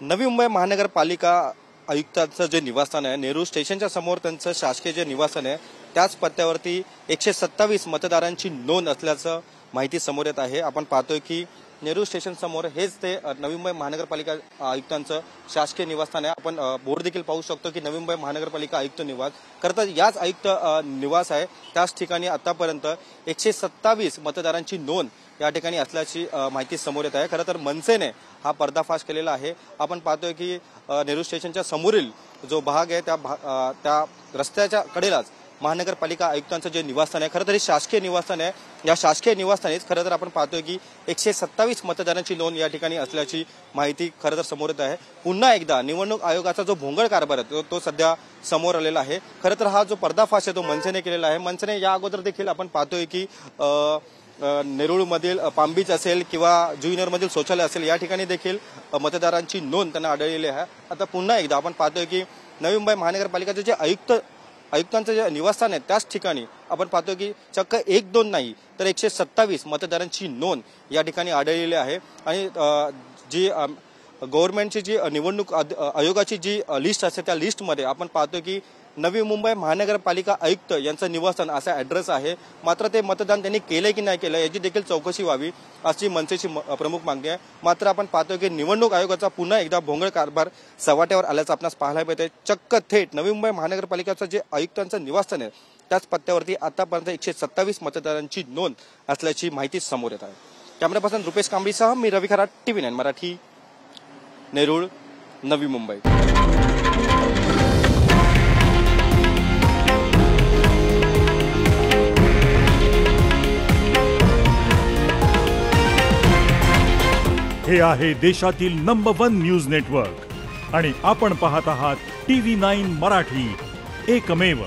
नवी मुंबई महानगरपालिका आयुक्तांचं जे निवासस्थान आहे नेहरू स्टेशनच्या समोर त्यांचं शासकीय जे निवासस्थान आहे त्याच पत्त्यावरती 127 मतदारांची नोंद असल्याचं माहिती समोर येत आहे। आपण पाहतोय की नेहरू स्टेशन समोर हेच ते नवी मुंबई महानगरपालिका आयुक्तांचं शासकीय निवासस्थान आहे। आपण बोर्ड देखील पाहू शकतो की नवी मुंबई महानगरपालिका आयुक्त निवास खरं तर याच आयुक्त निवास आहे। त्याच ठिकाणी आतापर्यंत 127 मतदारांची नोंद या ठिकाणी असल्याची माहिती समोर येत आहे। खरं तर मनसेने हा पर्दाफाश केलेला आहे। आपण पाहतोय की नेहरू स्टेशनच्या समोरील जो भाग आहे त्या रस्त्याच्या कडेलाच महानगरपालिका आयुक्तांचं जे निवासस्थान आहे खरं तर हे शासकीय निवासस्थान आहे। या शासकीय निवासस्थानीच खरं तर आपण पाहतोय की 127 मतदारांची नोंद या ठिकाणी असल्याची माहिती खरं तर समोर येत आहे। पुन्हा एकदा निवडणूक आयोगाचा जो भोंगळ कारभार आहे तो सध्या समोर आलेला आहे। खरं तर हा जो पर्दाफाश आहे तो मनसेने केलेला आहे। मनसेने या अगोदर देखील आपण पाहतोय की नेरूळमधील पाम बीच असेल किंवा जुईनगरमधील शौचालय असेल या ठिकाणी देखील मतदारांची नोंद त्यांना आढळलेली आहे। आता पुन्हा एकदा आपण पाहतोय की नवी मुंबई महानगरपालिकेचे जे आयुक्तांचं जे निवासस्थान आहे त्याच ठिकाणी आपण पाहतोय की चक्क 1-2 नाही तर 127 मतदारांची नोंद या ठिकाणी आढळलेली आहे। आणि जी गव्हर्नमेंटची जी निवडणूक आयोगाची जी लिस्ट असते त्या लिस्टमध्ये आपण पाहतोय की नवी मुंबई महानगरपालिका आयुक्त यांचं निवासस्थान असा ॲड्रेस आहे। मात्र ते मतदान त्यांनी केले की नाही केलं याची देखील चौकशी व्हावी अशी मनसेची प्रमुख मागणी आहे। मात्र आपण पाहतोय की निवडणूक आयोगाचा पुन्हा एकदा भोंगळ कारभार सवाट्यावर आल्याचं आपणास पाहायला मिळतंय। चक्क थेट नवी मुंबई महानगरपालिकेचं जे आयुक्तांचं निवासस्थान आहे त्याच पत्त्यावरती आतापर्यंत 127 मतदारांची नोंद असल्याची माहिती समोर येत आहे। कॅमेरा पर्सन रुपेश कांबळीसह मी रवी खरात, TV9 मराठी, नेरूळ, नवी मुंबई। हे आहे देशातील नंबर 1 न्यूज नेटवर्क आणि आपण पाहत आहात TV9 मराठी, एकमेव।